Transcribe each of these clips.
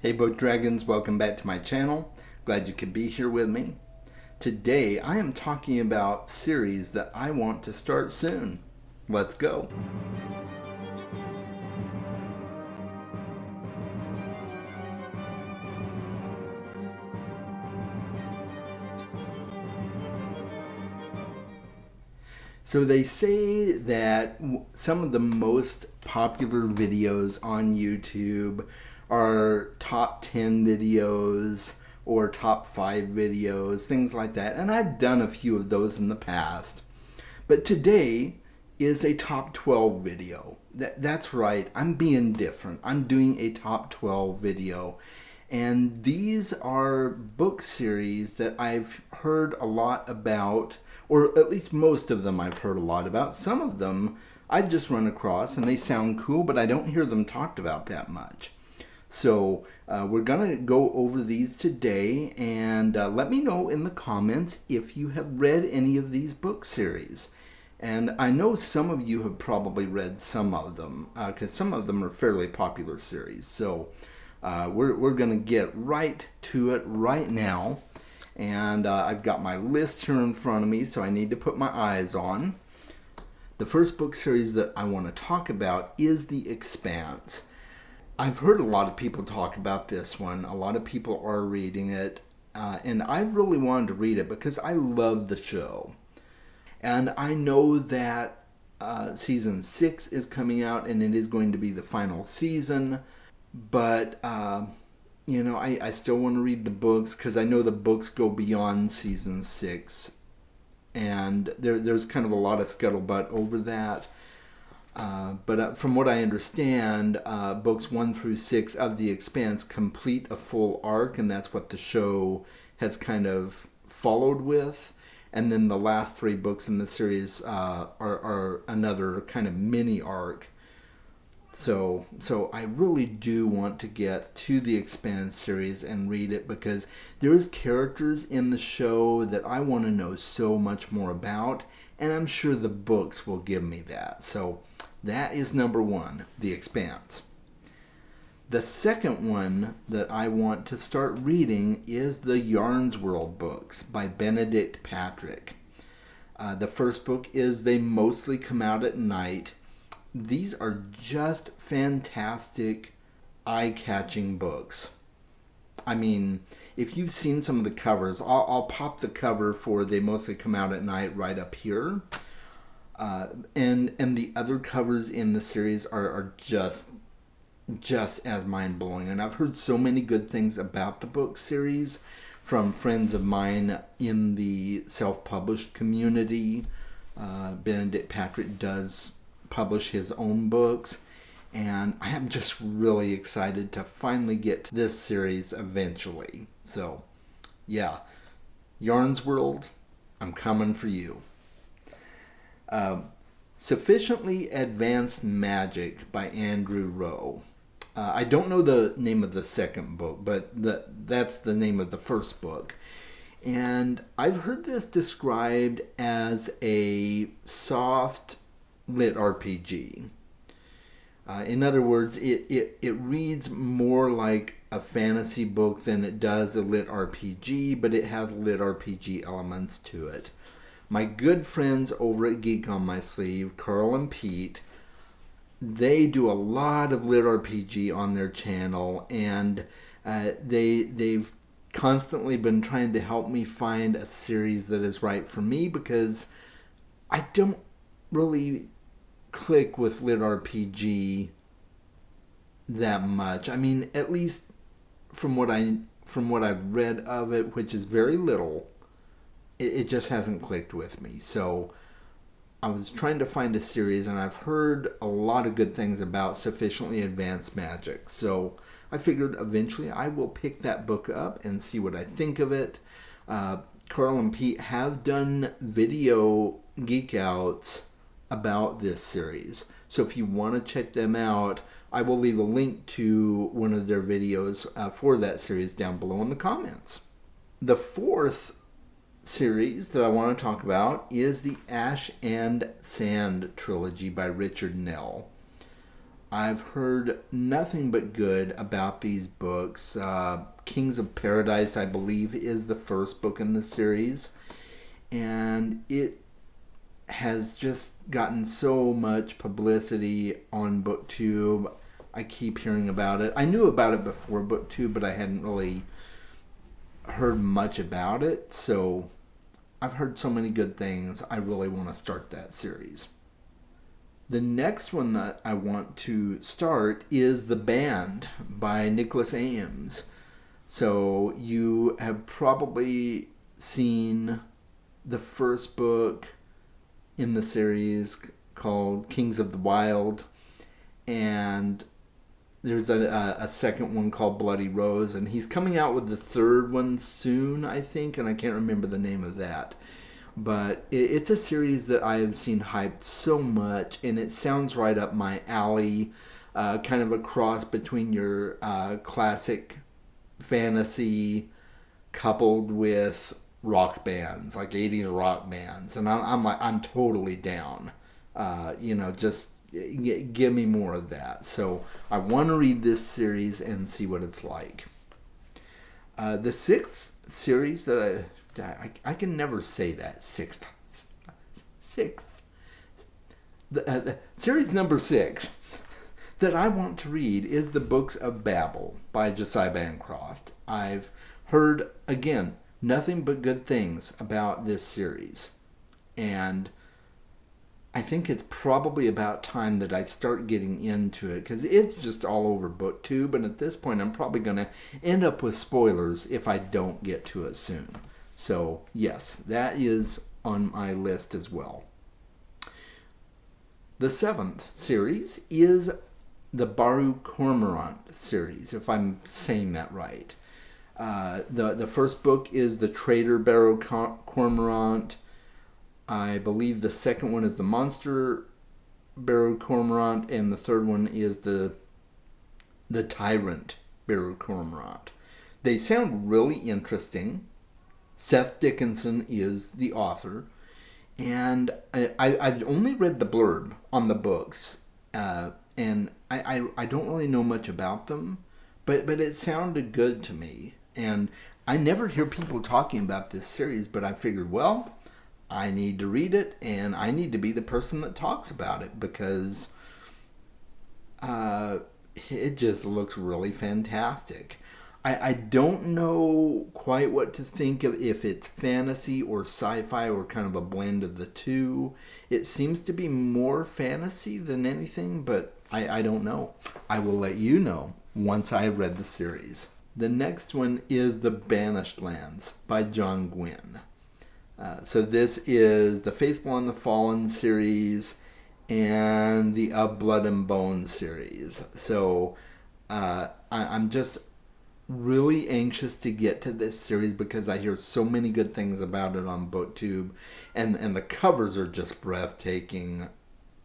Hey Boat Dragons, welcome back to my channel. Glad you could be here with me. Today I am talking about series that I want to start soon. Let's go. So they say that some of the most popular videos on YouTube are top 10 videos or top 5 videos, things like that. And I've done a few of those in the past. But today is a top 12 video. That's right, I'm being different. I'm doing a top 12 video. And these are book series that I've heard a lot about, or at least most of them I've heard a lot about. Some of them I've just run across and they sound cool, but I don't hear them talked about that much. So we're going to go over these today, and let me know in the comments if you have read any of these book series. And I know some of you have probably read some of them, because some of them are fairly popular series. So we're going to get right to it right now. And I've got my list here in front of me, so I need to put my eyes on. The first book series that I want to talk about is The Expanse. I've heard a lot of people talk about this one. A lot of people are reading it. And I really wanted to read it because I love the show. And I know that season 6 is coming out and it is going to be the final season. But, you know, I still want to read the books because I know the books go beyond season 6. And there's kind of a lot of scuttlebutt over that. But from what I understand, books 1 through 6 of The Expanse complete a full arc, and that's what the show has kind of followed with. And then the last 3 books in the series are another kind of mini arc. So I really do want to get to the Expanse series and read it because there's characters in the show that I want to know so much more about, and I'm sure the books will give me that. So that is number 1, The Expanse. The second one that I want to start reading is the Yarns World books by Benedict Patrick. The first book is They Mostly Come Out at Night. These are just fantastic, eye-catching books. I mean, if you've seen some of the covers, I'll pop the cover for They Mostly Come Out at Night right up here. And the other covers in the series are just as mind-blowing. And I've heard so many good things about the book series from friends of mine in the self-published community. Benedict Patrick does publish his own books, and I am just really excited to finally get to this series eventually. So yeah, Yarns World, I'm coming for you. Sufficiently Advanced Magic by Andrew Rowe. I don't know the name of the second book, but that's the name of the first book. And I've heard this described as a soft lit RPG. In other words, it reads more like a fantasy book than it does a lit RPG, but it has lit RPG elements to it. My good friends over at Geek on My Sleeve, Carl and Pete, they do a lot of lit RPG on their channel, and they've constantly been trying to help me find a series that is right for me because I don't really click with lit RPG that much. I mean, at least from what I've read of it, which is very little, it just hasn't clicked with me. So I was trying to find a series, and I've heard a lot of good things about Sufficiently Advanced Magic. So I figured eventually I will pick that book up and see what I think of it. Carl and Pete have done video geek outs about this series. So if you want to check them out, I will leave a link to one of their videos for that series down below in the comments. The fourth series that I want to talk about is the Ash and Sand trilogy by Richard Nell. I've heard nothing but good about these books. Kings of Paradise, I believe, is the first book in the series, and it has just gotten so much publicity on BookTube. I keep hearing about it. I knew about it before BookTube, but I hadn't really heard much about it. So I've heard so many good things. I really want to start that series. The next one that I want to start is The Band by Nicholas Ames. So you have probably seen the first book in the series called Kings of the Wild, and there's a second one called Bloody Rose, and he's coming out with the third one soon, I think, and I can't remember the name of that. But it's a series that I have seen hyped so much, and it sounds right up my alley, kind of a cross between your classic fantasy coupled with rock bands, like 80s rock bands, and I'm totally down. Just give me more of that. So I want to read this series and see what it's like. The sixth series that I can never say that sixth. The series number 6 that I want to read is The Books of Babel by Josiah Bancroft. I've heard, again, nothing but good things about this series. And I think it's probably about time that I start getting into it, because it's just all over BookTube, and at this point I'm probably going to end up with spoilers if I don't get to it soon. So yes, that is on my list as well. The 7th series is the Baru Cormorant series, if I'm saying that right. The first book is The Traitor Baru Cormorant. I believe the second one is The Monster Baru Cormorant, and the third one is the Tyrant Baru Cormorant. They sound really interesting. Seth Dickinson is the author, and I've only read the blurb on the books, and I don't really know much about them, but it sounded good to me. And I never hear people talking about this series, but I figured, well, I need to read it, and I need to be the person that talks about it, because it just looks really fantastic. I don't know quite what to think of, if it's fantasy or sci-fi or kind of a blend of the two. It seems to be more fantasy than anything, but I don't know. I will let you know once I have read the series. The next one is The Banished Lands by John Gwynne. So this is the Faithful and the Fallen series and the Of Blood and Bone series. So I'm just really anxious to get to this series because I hear so many good things about it on BookTube, and the covers are just breathtaking.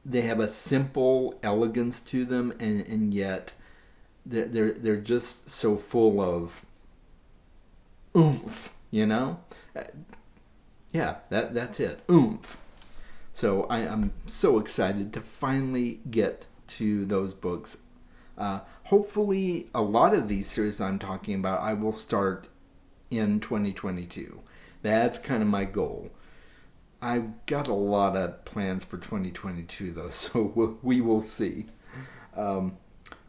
They have a simple elegance to them, and yet they're just so full of oomph, Yeah, that's it. Oomph. So I'm so excited to finally get to those books. Hopefully, a lot of these series I'm talking about, I will start in 2022. That's kind of my goal. I've got a lot of plans for 2022, though, so we will see.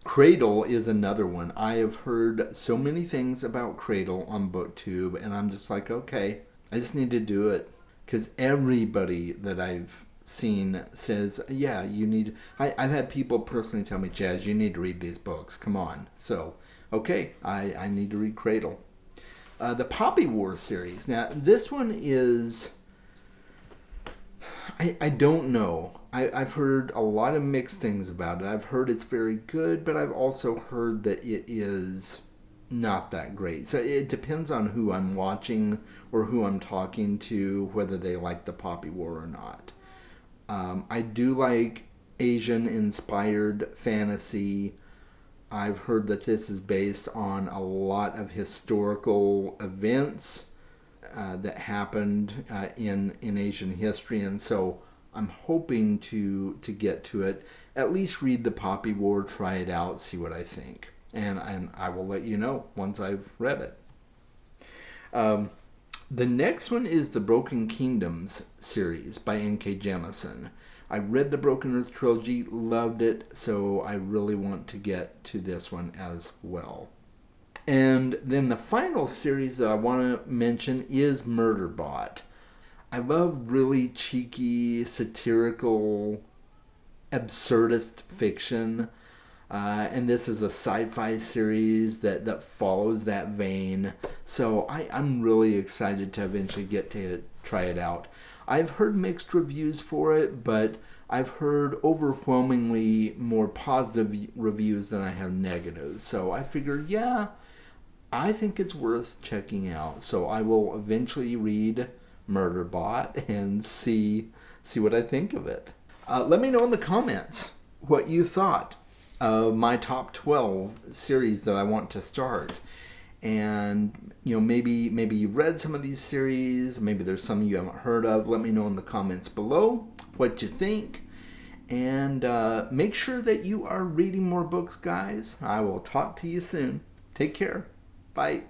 Cradle is another one. I have heard so many things about Cradle on BookTube, and I'm just like, okay, I just need to do it. Because everybody that I've seen says, yeah, you need... I've had people personally tell me, Jazz, you need to read these books. Come on. So, okay, I need to read Cradle. The Poppy War series. Now, this one is... I don't know. I've heard a lot of mixed things about it. I've heard it's very good, but I've also heard that it is not that great. So it depends on who I'm watching or who I'm talking to, whether they like the Poppy War or not. I do like Asian-inspired fantasy. I've heard that this is based on a lot of historical events that happened in Asian history, and so I'm hoping to get to it. at least read The Poppy War, try it out, see what I think. And I will let you know once I've read it. The next one is the Broken Kingdoms series by N.K. Jemisin. I read the Broken Earth trilogy, loved it, so I really want to get to this one as well. And then the final series that I want to mention is Murderbot. I love really cheeky, satirical, absurdist fiction. And this is a sci-fi series that follows that vein. So I'm really excited to eventually get to try it out. I've heard mixed reviews for it, but I've heard overwhelmingly more positive reviews than I have negative. So I figured, yeah, I think it's worth checking out. So I will eventually read Murderbot and see what I think of it. Let me know in the comments what you thought of my top 12 series that I want to start. And maybe you read some of these series, maybe there's some you haven't heard of. Let me know in the comments below what you think. And make sure that you are reading more books, guys. I will talk to you soon. Take care. Bye.